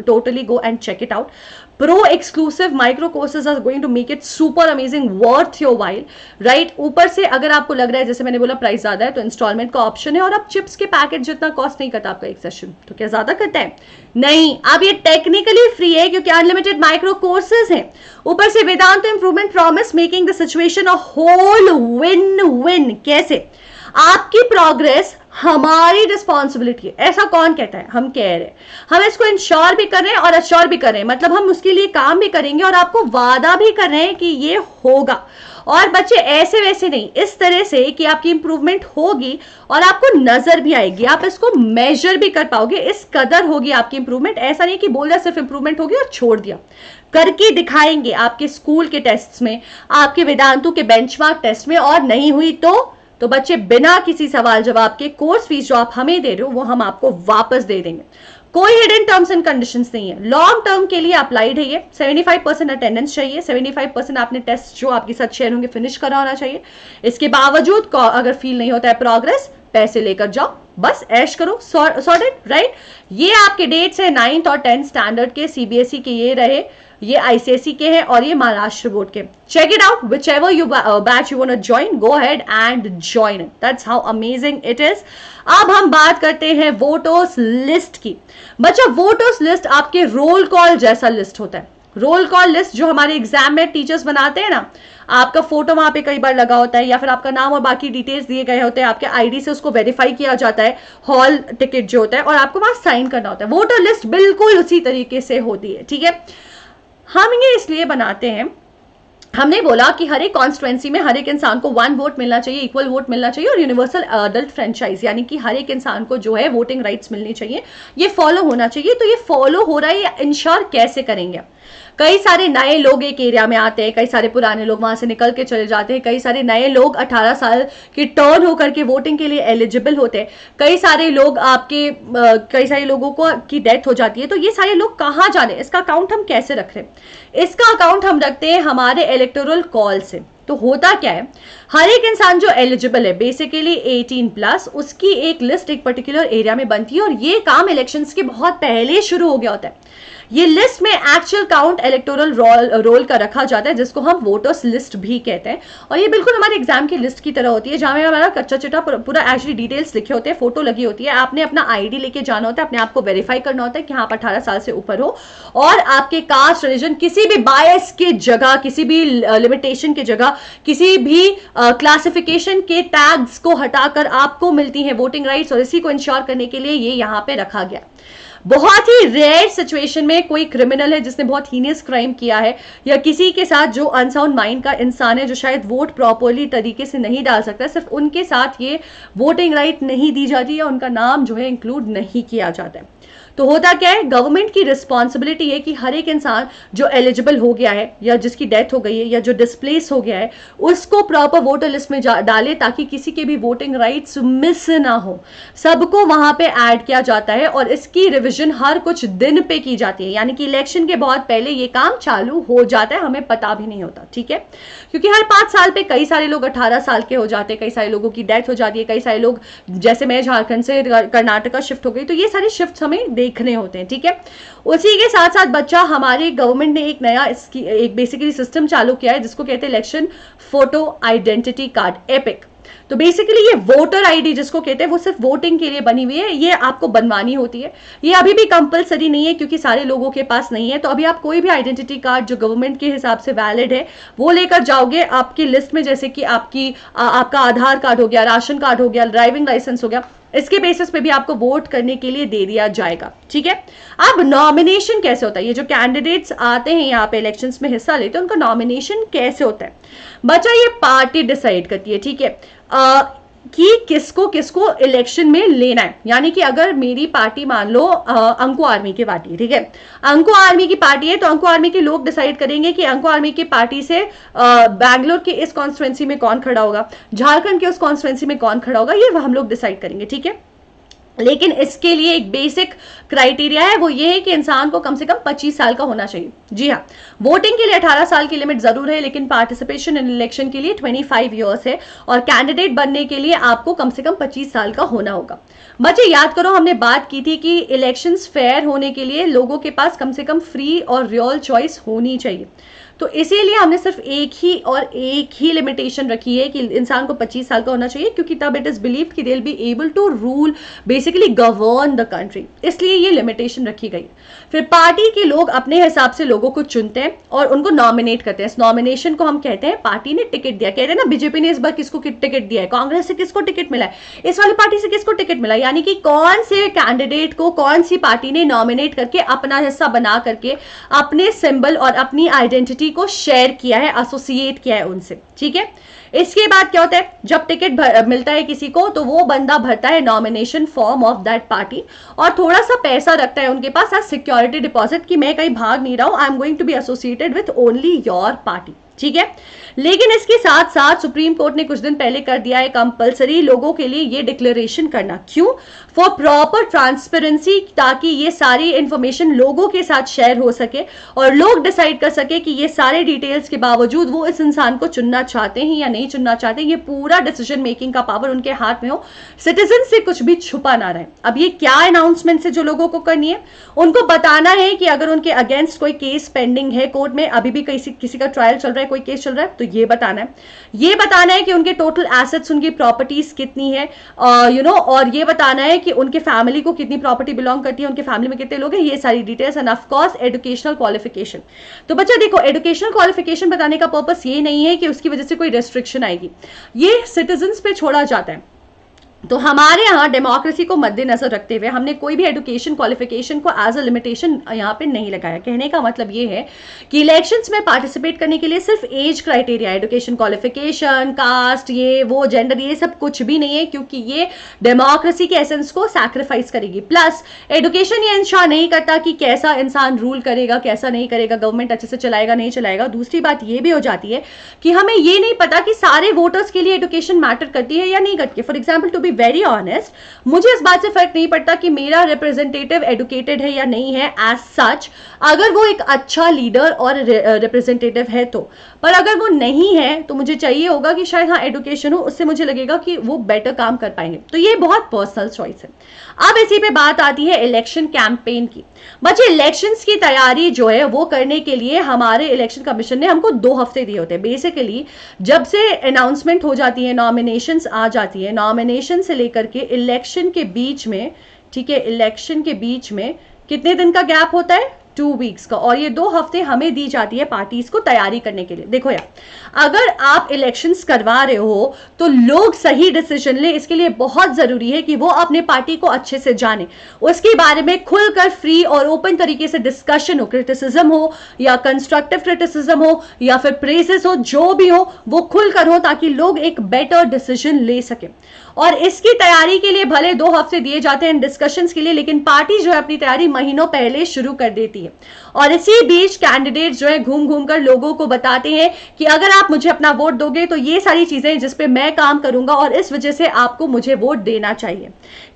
totally go and check it out. Pro exclusive micro courses are going to make it super amazing, worth your while, right? ऊपर से अगर आपको लग रहा है जैसे मैंने बोला प्राइस ज्यादा है तो इंस्टॉलमेंट का ऑप्शन है और अब चिप्स के पैकेट जितना कॉस्ट नहीं करता आपका एक सेशन, तो क्या ज्यादा करता है? नहीं, अब ये टेक्निकली फ्री है क्योंकि अनलिमिटेड माइक्रो कोर्सेज हैं। ऊपर से Vedantu improvement promise making the situation a whole win win. कैसे? आपकी प्रोग्रेस हमारी रिस्पॉन्सिबिलिटी है, ऐसा कौन कहता है? हम कह रहे हैं, हम इसको इंश्योर भी कर रहे हैं और अश्योर भी कर रहे हैं, मतलब हम उसके लिए काम भी करेंगे और आपको वादा भी कर रहे हैं कि ये होगा। और बच्चे ऐसे वैसे नहीं, इस तरह से कि आपकी इंप्रूवमेंट होगी और आपको नजर भी आएगी, आप इसको मेजर भी कर पाओगे, इस कदर होगी आपकी इंप्रूवमेंट। ऐसा नहीं कि बोल दिया सिर्फ इंप्रूवमेंट होगी और छोड़ दिया, करके दिखाएंगे आपके स्कूल के टेस्ट में, आपके वेदांतु के बेंचमार्क टेस्ट में। और नहीं हुई तो बच्चे बिना किसी सवाल जवाब के कोर्स फीस जो आप हमें दे रहे हो वो हम आपको वापस दे देंगे। कोई हिडन टर्म्स एंड कंडीशंस नहीं है, लॉन्ग टर्म के लिए अप्लाइड है ये। 75% अटेंडेंस चाहिए, 75% आपने टेस्ट जो आपके साथ शेयर होंगे फिनिश करा होना चाहिए। इसके बावजूद अगर फील नहीं होता है प्रोग्रेस, पैसे लेकर जाओ, बस ऐश करो, सॉर्टेड, राइट। ये आपके डेट्स है 9th और 10th स्टैंडर्ड के, सीबीएसई के ये रहे, ये आईसीएसई के हैं और ये महाराष्ट्र बोर्ड के। Check it out, whichever you batch you want to join, go ahead and join it. That's how amazing it is. अब हम बात करते हैं वोटर्स लिस्ट की। बच्चा वोटर्स लिस्ट आपके रोल कॉल जैसा लिस्ट होता है। रोल कॉल लिस्ट जो हमारे एग्जाम में टीचर्स बनाते हैं ना, आपका फोटो वहां पे कई बार लगा होता है या फिर आपका नाम और बाकी डिटेल्स दिए गए होते हैं, आपके आईडी से उसको वेरीफाई किया जाता है, हॉल टिकट जो होता है, और आपको वहां साइन करना होता है। वोटर लिस्ट बिल्कुल उसी तरीके से होती है, ठीक है। हम ये इसलिए बनाते हैं, हमने बोला कि हर एक कॉन्स्टिट्यूएंसी में हर एक इंसान को 1 वोट मिलना चाहिए, इक्वल वोट मिलना चाहिए और यूनिवर्सल अडल्ट फ्रेंचाइज, यानी कि हर एक इंसान को जो है वोटिंग राइट्स मिलनी चाहिए, ये फॉलो होना चाहिए। तो ये फॉलो हो रहा है, ये इंश्योर कैसे करेंगे? कई सारे नए लोग एक एरिया में आते हैं, कई सारे पुराने लोग वहां से निकल के चले जाते हैं, कई सारे नए लोग 18 साल की टर्न होकर के वोटिंग के लिए एलिजिबल होते हैं, कई सारे लोग कई सारे लोगों को की डेथ हो जाती है। तो ये सारे लोग कहाँ जाने, इसका अकाउंट हम कैसे रख रहे हैं? इसका अकाउंट हम रखते हैं हमारे इलेक्टोरल कॉल से। तो होता क्या है, हर एक इंसान जो एलिजिबल है बेसिकली 18+, उसकी एक लिस्ट एक पर्टिकुलर एरिया में बनती है, और ये काम इलेक्शंस के बहुत पहले शुरू हो गया होता है। ये लिस्ट में एक्चुअल काउंट इलेक्टोरल रोल का रखा जाता है, जिसको हम वोटर्स लिस्ट भी कहते हैं। और ये बिल्कुल हमारे एग्जाम की लिस्ट की तरह होती है, जहां में हमारा कच्चा चिट्टा पूरा एक्चुअली डिटेल्स लिखे होते हैं, फोटो लगी होती है। आपने अपना आईडी लेके जाना होता है, अपने आप को वेरीफाई करना होता है कि हाँ आप 18 साल से ऊपर हो, और आपके कास्ट, रिलीजन, किसी भी बायस की जगह, किसी भी लिमिटेशन की जगह, किसी भी क्लासिफिकेशन के टैग्स को हटाकर आपको मिलती है वोटिंग राइट्स, और इसी को इंश्योर करने के लिए ये यहाँ पे रखा गया। बहुत ही रेयर सिचुएशन में कोई क्रिमिनल है जिसने बहुत हीनियस क्राइम किया है, या किसी के साथ जो अनसाउंड माइंड का इंसान है, जो शायद वोट प्रॉपरली तरीके से नहीं डाल सकता, सिर्फ उनके साथ ये वोटिंग राइट नहीं दी जाती है, उनका नाम जो है इंक्लूड नहीं किया जाता है। तो होता क्या है, गवर्नमेंट की रिस्पॉन्सिबिलिटी है कि हर एक इंसान जो एलिजिबल हो गया है, या जिसकी डेथ हो गई है, या जो डिस्प्लेस हो गया है, उसको प्रॉपर वोटर लिस्ट में डाले, ताकि किसी के भी वोटिंग राइट्स मिस ना हो। सबको वहां पे ऐड किया जाता है, और इसकी रिवीजन हर कुछ दिन पे की जाती है, यानी कि इलेक्शन के बहुत पहले ये काम चालू हो जाता है, हमें पता भी नहीं होता। ठीक है, क्योंकि हर 5 साल पे कई सारे लोग 18 साल के हो जाते हैं, कई सारे लोगों की डेथ हो जाती है, कई सारे लोग, जैसे मैं झारखंड से कर्नाटका शिफ्ट हो गई, तो ये सारे शिफ्ट हमें देखने होते हैं। ठीक है, उसी के साथ साथ बच्चा, हमारे गवर्नमेंट ने एक नया एक बेसिकली सिस्टम चालू किया है, जिसको कहते हैं election photo identity card, epic. तो बेसिकली ये वोटर आईडी जिसको कहते हैं, वो सिर्फ वोटिंग के लिए बनी हुई है, ये आपको बनवानी होती है। ये अभी भी कंपलसरी नहीं है, क्योंकि सारे लोगों के पास नहीं है। तो अभी आप कोई भी आइडेंटिटी कार्ड जो गवर्नमेंट के हिसाब से वैलिड है वो लेकर जाओगे आपकी लिस्ट में, जैसे कि आपका आधार कार्ड हो गया, राशन कार्ड हो गया, ड्राइविंग लाइसेंस हो गया, इसके बेसिस पे भी आपको वोट करने के लिए दे दिया जाएगा। ठीक है, अब नॉमिनेशन कैसे होता है, ये जो कैंडिडेट्स आते हैं यहाँ पे इलेक्शंस में हिस्सा लेते हैं, उनका नॉमिनेशन कैसे होता है? बच्चा, ये पार्टी डिसाइड करती है। ठीक है, कि किसको किसको इलेक्शन में लेना है। यानी कि अगर मेरी पार्टी, मान लो अंको आर्मी की पार्टी, ठीक है, अंको आर्मी की पार्टी है, तो अंको आर्मी के लोग डिसाइड करेंगे कि अंको आर्मी की पार्टी से बैंगलोर के इस कॉन्स्टिट्यूएंसी में कौन खड़ा होगा, झारखंड के उस कॉन्स्टिट्यूएंसी में कौन खड़ा होगा, ये हम लोग डिसाइड करेंगे। ठीक है, लेकिन इसके लिए एक बेसिक क्राइटेरिया है, वो ये है कि इंसान को कम से कम 25 साल का होना चाहिए। जी हाँ, वोटिंग के लिए 18 साल की लिमिट जरूर है, लेकिन पार्टिसिपेशन इन इलेक्शन के लिए 25 ईयर्स है, और कैंडिडेट बनने के लिए आपको कम से कम 25 साल का होना होगा। बच्चे याद करो, हमने बात की थी कि इलेक्शंस फेयर होने के लिए लोगों के पास कम से कम फ्री और रियल चॉइस होनी चाहिए। तो इसीलिए हमने सिर्फ एक ही लिमिटेशन रखी है कि इंसान को 25 साल का होना चाहिए, क्योंकि तब इट इज बिलीव कि they will be able to rule, basically govern the country, इसलिए ये लिमिटेशन रखी गई। फिर पार्टी के लोग अपने हिसाब से लोगों को चुनते हैं और उनको नॉमिनेट करते हैं। इस नॉमिनेशन को हम कहते हैं पार्टी ने टिकट दिया। कहते हैं ना, बीजेपी ने इस बार किसको टिकट दिया है, कांग्रेस से किसको टिकट मिला है, इस वाली पार्टी से किसको टिकट मिला, यानी कि कौन से कैंडिडेट को कौन सी पार्टी ने नॉमिनेट करके अपना हिस्सा बना करके अपने सिंबल और अपनी आइडेंटिटी को शेयर किया है, एसोसिएट किया है उनसे। ठीक है, इसके बाद क्या होता है, जब टिकट मिलता है किसी को, तो वो बंदा भरता है nomination form of that party, और थोड़ा सा पैसा रखता है उनके पास एज सिक्योरिटी डिपॉजिट, कि मैं कहीं भाग नहीं रहा हूं, I am going to be associated with only your party. ठीक है, लेकिन इसके साथ साथ सुप्रीम कोर्ट ने कुछ दिन पहले कर दिया है कंपलसरी लोगों के लिए ये डिक्लेरेशन करना। क्यों? फॉर प्रॉपर ट्रांसपेरेंसी, ताकि ये सारी इंफॉर्मेशन लोगों के साथ शेयर हो सके और लोग डिसाइड कर सके कि ये सारे डिटेल्स के बावजूद वो इस इंसान को चुनना चाहते हैं या नहीं चुनना चाहते। ये पूरा डिसीजन मेकिंग का पावर उनके हाथ में हो, सिटीजन से कुछ भी छुपा ना रहे। अब ये क्या अनाउंसमेंट से जो लोगों को करनी है, उनको बताना है कि अगर उनके अगेंस्ट कोई केस पेंडिंग है कोर्ट में, अभी भी किसी का ट्रायल चल रहा है, कोई केस चल रहा है, तो ये बताना है कि उनके टोटल एसेट्स, उनकी प्रॉपर्टीज कितनी है, और ये बताना है कि उनके फैमिली को कितनी प्रॉपर्टी बिलोंग करती है, उनके फैमिली में कितने लोग हैं, ये सारी details, and of course educational qualification. तो बच्चा देखो, एजुकेशनल क्वालिफिकेशन बताने का पर्पस ये नहीं है कि उसकी वजह से कोई रेस्ट्रिक्शन आएगी, ये सिटीजन्स पे छोड़ा जाता है। तो हमारे यहाँ डेमोक्रेसी को मद्देनजर रखते हुए हमने कोई भी एजुकेशन क्वालिफिकेशन को एज अ लिमिटेशन यहाँ पे नहीं लगाया। कहने का मतलब ये है कि इलेक्शंस में पार्टिसिपेट करने के लिए सिर्फ age criteria, education qualification, caste, ये वो, जेंडर, ये सब कुछ भी नहीं है, क्योंकि ये डेमोक्रेसी के एसेंस को सैक्रिफाइस करेगी। प्लस एजुकेशन ये इंश्योर नहीं करता कि कैसा इंसान रूल करेगा, कैसा नहीं करेगा, गवर्नमेंट अच्छे से चलाएगा नहीं चलाएगा। दूसरी बात ये भी हो जाती है कि हमें ये नहीं पता कि सारे वोटर्स के लिए एजुकेशन मैटर करती है या नहीं करती है। For example, to be very honest, मुझे इस बात से फर्क नहीं पड़ता कि मेरा रिप्रेजेंटेटिव एडुकेटेड है या नहीं है एज सच, अगर वो एक अच्छा लीडर और रिप्रेजेंटेटिव है तो। पर अगर वो नहीं है तो मुझे चाहिए होगा कि शायद हाँ एडुकेशन हो, उससे मुझे लगेगा कि वो बेटर काम कर पाएंगे। तो ये बहुत पर्सनल चॉइस है। अब इसी पे बात आती है इलेक्शन कैंपेन की। बच्चे, इलेक्शंस की तैयारी जो है वो करने के लिए हमारे इलेक्शन कमीशन ने हमको 2 हफ्ते दिए होते हैं। बेसिकली जब से अनाउंसमेंट हो जाती है, नॉमिनेशंस आ जाती है, नॉमिनेशन से लेकर के इलेक्शन के बीच में, ठीक है, इलेक्शन के बीच में कितने दिन का गैप होता है? 2 वीक्स का। और ये 2 हफ्ते हमें दी जाती है पार्टीज को तैयारी करने के लिए। देखो यार, अगर आप इलेक्शंस करवा रहे हो तो लोग सही डिसीजन ले, इसके लिए बहुत जरूरी है कि वो अपने पार्टी को अच्छे से जाने, उसके बारे में खुलकर फ्री और ओपन तरीके से डिस्कशन हो, क्रिटिसिज्म हो या कंस्ट्रक्टिव क्रिटिसिज्म हो या फिर प्रेजेस हो, जो भी हो वो खुलकर हो, ताकि लोग एक बेटर डिसीजन ले सके। और इसकी तैयारी के लिए भले 2 हफ्ते दिए जाते हैं डिस्कशंस के लिए, लेकिन पार्टी जो है अपनी तैयारी महीनों पहले शुरू कर देती है। और इसी बीच कैंडिडेट जो है घूम घूम कर लोगों को बताते हैं कि अगर आप मुझे अपना वोट दोगे तो ये सारी चीजें जिस पे मैं काम करूंगा और इस वजह से आपको मुझे वोट देना चाहिए।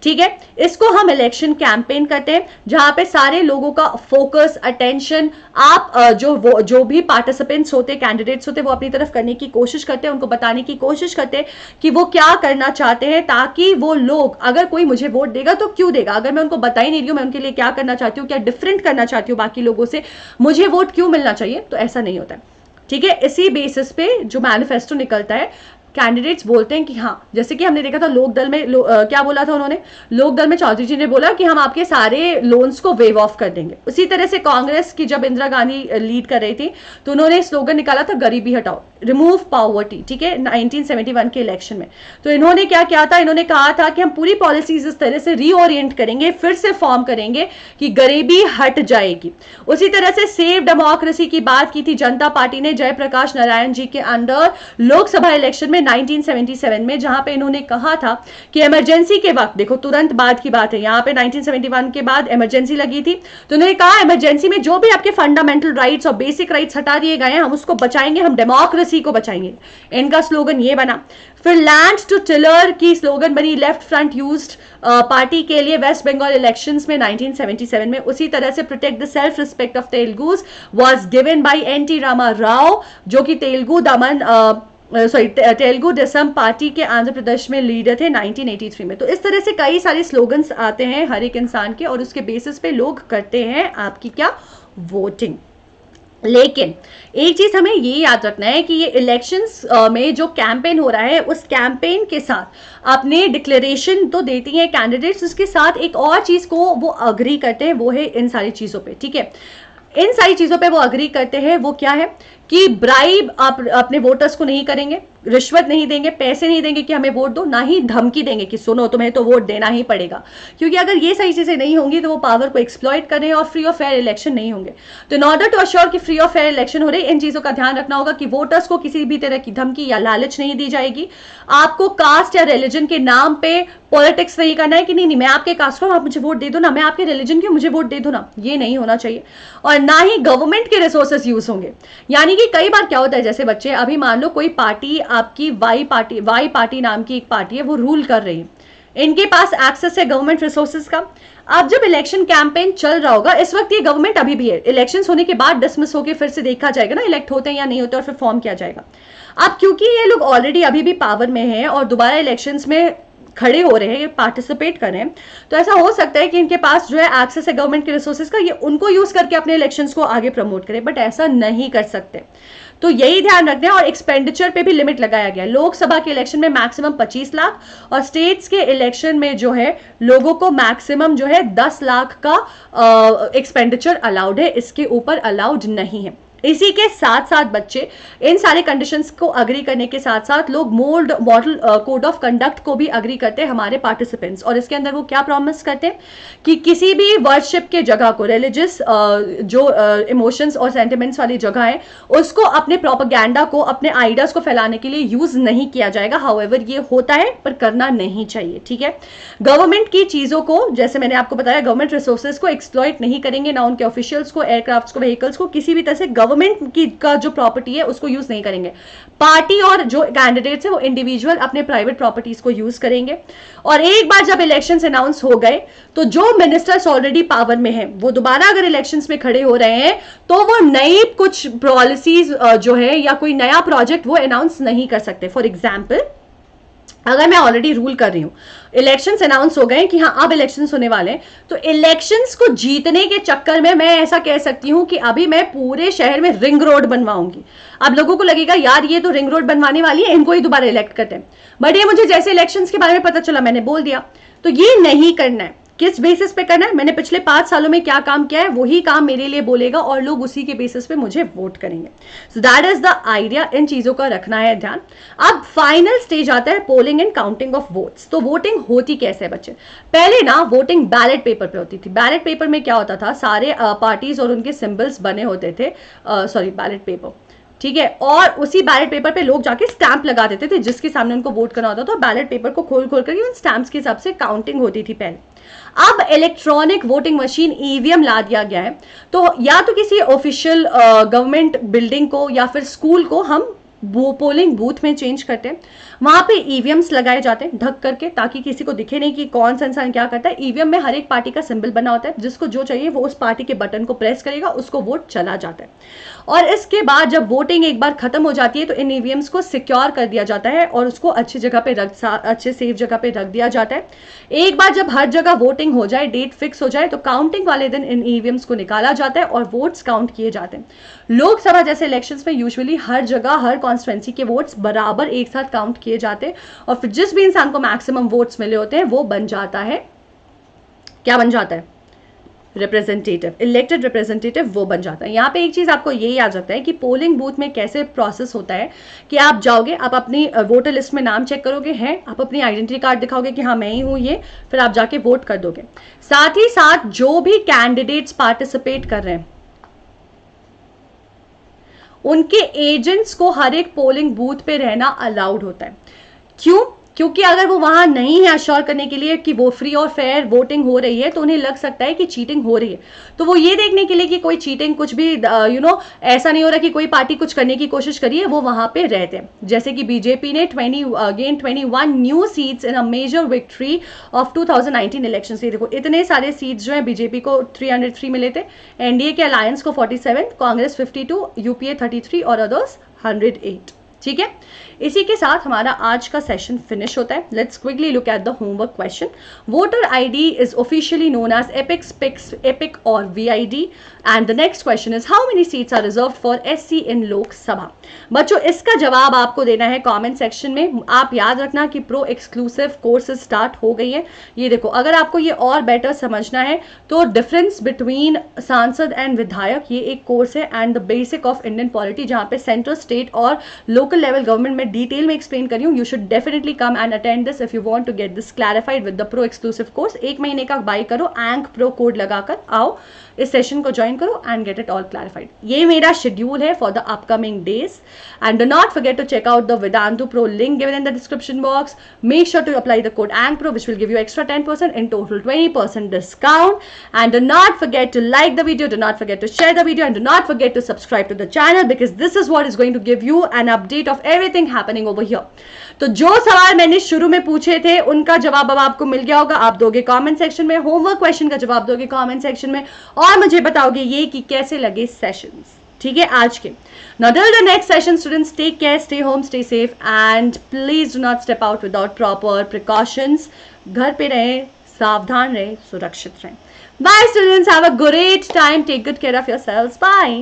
ठीक है, इसको हम इलेक्शन कैंपेन करते हैं, जहां पे सारे लोगों का फोकस, अटेंशन, आप जो भी पार्टिसिपेंट्स होते, कैंडिडेट्स होते, वो अपनी तरफ करने की कोशिश करते हैं, उनको बताने की कोशिश करते हैं कि वो क्या करना चाहते हैं, ताकि वो लोग, अगर कोई मुझे वोट देगा तो क्यों देगा, अगर मैं उनको बता ही नहीं रही हूं मैं उनके लिए क्या करना चाहती हूँ, क्या डिफरेंट करना चाहती हूँ बाकी लोगों से, मुझे वोट क्यों मिलना चाहिए, तो ऐसा नहीं होता है। ठीक है, इसी बेसिस पे जो मैनिफेस्टो निकलता है, कैंडिडेट्स बोलते हैं कि हाँ, जैसे कि हमने देखा था लोकदल में क्या बोला था उन्होंने, लोकदल में चौधरी जी ने बोला कि हम आपके सारे लोन्स को वेव ऑफ कर देंगे। उसी तरह से कांग्रेस की जब इंदिरा गांधी लीड कर रही थी तो उन्होंने स्लोगन निकाला था गरीबी हटाओ, रिमूव पॉवर्टी। ठीक है, 1971 के इलेक्शन में तो इन्होंने क्या किया था, इन्होंने कहा था कि हम पूरी पॉलिसीज इस तरह से रीओरिएंट करेंगे, फिर से फॉर्म करेंगे कि गरीबी हट जाएगी। उसी तरह से सेव डेमोक्रेसी की बात की थी जनता पार्टी ने जयप्रकाश नारायण जी के अंडर लोकसभा इलेक्शन में 1977 में, जहां पे इन्होंने कहा था कि इमरजेंसी के वक्त, देखो तुरंत बाद की बात है, यहां पे 1971 के बाद इमरजेंसी लगी थी, तो उन्होंने कहा इमरजेंसी में जो भी आपके फंडामेंटल राइट्स और बेसिक राइट्स हटा दिए गए हैं हम उसको बचाएंगे, हम डेमोक्रेसी को बचाएंगे। इनका स्लोगन ये बना। फिर लैंड टू टिलर की स्लोगन बनी लेफ्ट फ्रंट यूज्ड पार्टी के लिए वेस्ट बंगाल इलेक्शंस में 1977 में। उसी तरह से protect the self respect of Telugus was given by NT. Rama Rao, जो कि तेलुगु देशम पार्टी के आंध्र प्रदेश में लीडर थे 1983 में। तो इस तरह से कई सारे स्लोगन्स आते हैं हर एक इंसान के, और उसके बेसिस पे लोग करते हैं आपकी क्या, वोटिंग। लेकिन एक चीज हमें ये याद रखना है कि ये इलेक्शंस में जो कैंपेन हो रहा है, उस कैंपेन के साथ अपने डिक्लेरेशन तो देती हैं कैंडिडेट्स, उसके साथ एक और चीज को वो अग्री करते हैं, वो है इन सारी चीजों पे। ठीक है, इन सारी चीजों पे वो अग्री करते हैं, वो क्या है कि ब्राइब आप अपने वोटर्स को नहीं करेंगे, रिश्वत नहीं देंगे, पैसे नहीं देंगे कि हमें वोट दो, ना ही धमकी देंगे कि सुनो तुम्हें तो वोट देना ही पड़ेगा, क्योंकि अगर ये सही चीजें नहीं होंगी तो वो पावर को एक्सप्लॉइट कर रहे हैं और फ्री और फेयर इलेक्शन नहीं होंगे। तो इन ऑर्डर टू अश्योर कि फ्री और फेयर इलेक्शन हो रहे, इन चीजों का ध्यान रखना होगा कि वोटर्स को किसी भी तरह की धमकी या लालच नहीं दी जाएगी। आपको कास्ट या रिलीजन के नाम पे पॉलिटिक्स नहीं करना है कि नहीं मैं आपके कास्ट को आप मुझे वोट दे दो ना, मैं आपके रिलीजन की मुझे वोट दे दो ना, ये नहीं होना चाहिए। और ना ही गवर्नमेंट के रिसोर्सेज यूज होंगे। यानी कि कई बार क्या होता है, जैसे बच्चे अभी मान लो कोई पार्टी आपकी वाई पार्टी नाम की एक पार्टी है, वो रूल कर रही है, इनके पास एक्सेस है गवर्नमेंट रिसोर्सेज का। अब जब इलेक्शन कैंपेन चल रहा होगा, इस वक्त ये गवर्नमेंट अभी भी है, इलेक्शंस होने के बाद डिसमिस होकर फिर से देखा जाएगा ना इलेक्ट होते हैं या नहीं होते, और फिर फॉर्म किया जाएगा। अब क्योंकि ये लोग ऑलरेडी अभी भी पावर में हैं और दोबारा इलेक्शंस में खड़े हो रहे हैं, पार्टिसिपेट कर रहे हैं, तो ऐसा हो सकता है कि इनके पास जो है एक्सेस है गवर्नमेंट के रिसोर्सेज का, ये उनको यूज करके अपने इलेक्शंस को आगे प्रमोट करें, बट ऐसा नहीं कर सकते। तो यही ध्यान रखना है। और एक्सपेंडिचर पे भी लिमिट लगाया गया है। लोकसभा के इलेक्शन में मैक्सिमम 25 लाख और स्टेट्स के इलेक्शन में जो है लोगों को मैक्सिमम जो है 10 लाख का एक्सपेंडिचर अलाउड है, इसके ऊपर अलाउड नहीं है। इसी के साथ साथ बच्चे इन सारे कंडीशंस को अग्री करने के साथ साथ लोग मॉडल कोड ऑफ कंडक्ट को भी अग्री करते हैं हमारे पार्टिसिपेंट्स, और इसके अंदर वो क्या प्रॉमिस करते हैं कि किसी भी वर्शिप के जगह को, रिलीजियस जो इमोशंस और सेंटिमेंट्स वाली जगह है उसको अपने प्रोपेगेंडा को, अपने आइडियाज को फैलाने के लिए यूज नहीं किया जाएगा। हाउएवर ये होता है पर करना नहीं चाहिए, ठीक है। गवर्नमेंट की चीजों को, जैसे मैंने आपको बताया, गवर्नमेंट रिसोर्सेज को एक्सप्लॉइट नहीं करेंगे, ना उनके ऑफिशियल्स को, एयरक्राफ्ट को, व्हीकल्स को, किसी भी तरह से गवर्नमेंट की का जो प्रॉपर्टी है उसको यूज नहीं करेंगे। पार्टी और जो कैंडिडेट्स है वो इंडिविजुअल अपने प्राइवेट प्रॉपर्टीज को यूज करेंगे। और एक बार जब इलेक्शंस अनाउंस हो गए तो जो मिनिस्टर्स ऑलरेडी पावर में हैं वो दोबारा अगर इलेक्शंस में खड़े हो रहे हैं तो वो नई कुछ पॉलिसीज जो है या कोई नया प्रोजेक्ट वो अनाउंस नहीं कर सकते। फॉर एग्जाम्पल, अगर मैं ऑलरेडी रूल कर रही हूं, इलेक्शंस अनाउंस हो गए कि हाँ अब इलेक्शंस होने वाले हैं, तो इलेक्शंस को जीतने के चक्कर में मैं ऐसा कह सकती हूं कि अभी मैं पूरे शहर में रिंग रोड बनवाऊंगी। अब लोगों को लगेगा यार ये तो रिंग रोड बनवाने वाली है, इनको ही दोबारा इलेक्ट करते हैं, बट ये मुझे जैसे इलेक्शंस के बारे में पता चला मैंने बोल दिया। तो ये नहीं करना है। किस बेसिस पे करना है? मैंने पिछले 5 सालों में क्या काम किया है वही काम मेरे लिए बोलेगा और लोग उसी के बेसिस पे मुझे वोट करेंगे। So that is the idea, इन चीजों का रखना है ध्यान। अब फाइनल स्टेज आता है polling and counting of votes. तो वोटिंग होती कैसे है बच्चे? पहले ना वोटिंग बैलेट पेपर पे होती थी। बैलेट पेपर में क्या होता था, सारे पार्टीज और उनके सिंबल्स बने होते थे, बैलेट पेपर, ठीक है, और उसी बैलेट पेपर पे लोग जाके स्टैंप लगा देते थे जिसके सामने उनको वोट करना होता था। बैलेट पेपर को खोल खोल करके उन स्टैंप्स के हिसाब से काउंटिंग होती थी पहले। अब इलेक्ट्रॉनिक वोटिंग मशीन ईवीएम ला दिया गया है, तो या तो किसी ऑफिशियल गवर्नमेंट बिल्डिंग को या फिर स्कूल को हम पोलिंग बूथ में चेंज करते हैं, वहां पे ईवीएम्स लगाए जाते हैं ढक करके ताकि किसी को दिखे नहीं कि कौन सा इंसान क्या करता है। ईवीएम में हर एक पार्टी का सिंबल बना होता है, जिसको जो चाहिए वो उस पार्टी के बटन को प्रेस करेगा, उसको वोट चला जाता है। और इसके बाद जब वोटिंग एक बार खत्म हो जाती है तो इन ईवीएम्स को सिक्योर कर दिया जाता है और उसको अच्छी जगह पे अच्छे सेफ जगह पे रख दिया जाता है। एक बार जब हर जगह वोटिंग हो जाए, डेट फिक्स हो जाए, तो काउंटिंग वाले दिन इन ईवीएम्स को निकाला जाता है और वोट्स काउंट किए जाते हैं। लोकसभा जैसे इलेक्शंस में यूजुअली हर जगह हर कॉन्स्टिट्यूएंसी के वोट्स बराबर एक साथ काउंट किए जाते हैं और फिर जिस भी इंसान को मैक्सिमम वोट्स मिले होते हैं वो बन जाता है, क्या बन जाता है? रिप्रेजेंटेटिव, इलेक्टेड रिप्रेजेंटेटिव वो बन जाता है। यहाँ पे एक चीज आपको ये याद रखना है कि पोलिंग बूथ में कैसे प्रोसेस होता है कि आप जाओगे, आप अपनी वोटर लिस्ट में नाम चेक करोगे, हैं, आप अपनी आइडेंटिटी कार्ड दिखाओगे कि हाँ मैं ही हूँ ये, फिर आप जाके वोट कर दोगे। साथ ही साथ जो भी कैंडिडेट्स पार्टिसिपेट कर रहे हैं उनके एजेंट्स को हर एक पोलिंग बूथ पे रहना अलाउड होता है। क्यों? क्योंकि अगर वो वहां नहीं है अश्योर करने के लिए कि वो फ्री और फेयर वोटिंग हो रही है तो उन्हें लग सकता है कि चीटिंग हो रही है। तो वो ये देखने के लिए कि कोई चीटिंग कुछ भी ऐसा नहीं हो रहा कि कोई पार्टी कुछ करने की कोशिश करी है, वो वहां पे रहते हैं। जैसे कि बीजेपी ने 21 new seats in a major victory of 2019 election. ये देखो इतने सारे सीट्स जो है बीजेपी को 303 मिले थे, एनडीए के अलायंस को 47, कांग्रेस 52, यूपीए 33 और अदर्स 108। ठीक है, इसी के साथ हमारा आज का सेशन फिनिश होता है। Let's quickly look at the homework question. Voter ID is officially known as EPIC, स्पिक्स, एपिक और VID and the next question is how many seats are reserved for SC in Lok Sabha. बच्चों इसका जवाब आपको देना है कमेंट सेक्शन में। आप याद रखना कि प्रो एक्सक्लूसिव कोर्सेज स्टार्ट हो गई है। ये देखो, अगर आपको ये और बेटर समझना है तो डिफरेंस बिटवीन सांसद एंड विधायक, ये एक कोर्स है, and the basic of Indian polity, जहां पे सेंट्रल, स्टेट और लोकल लेवल गवर्नमेंट में डिटेल में एक्सप्लेन करी हूं। You should definitely come and attend this if you want to get this clarified with the pro exclusive course. 1 महीने का बाय करो, एंक प्रो कोड लगाकर आओ, इस सेशन को ज्वाइन करो and get it all clarified. ये मेरा शेड्यूल है for the upcoming days and do not forget to check out the Vedantu pro link given in the description box. Make sure to apply the code एंक pro which will give you extra 10% in total 20% discount, and do not forget to like the video, do not forget to share the video, and do not forget to subscribe to the channel because this is what is going to give you an update of everything happening over here. तो जो सवाल मैंने शुरू में पूछे थे उनका जवाब अब आपको मिल गया होगा। आप दोगे कमेंट सेक्शन में, होमवर्क क्वेश्चन का जवाब दोगे कमेंट सेक्शन में और मुझे बताओगे ये कि कैसे लगे सेशंस। ठीक है, आज के। Now till the next session students, take care, stay home, stay safe and please do not step out without proper precautions. घर पे रहें, सावधान रहें, सुरक्षित रहें। Bye students, have a great time, take good care of yourselves, bye.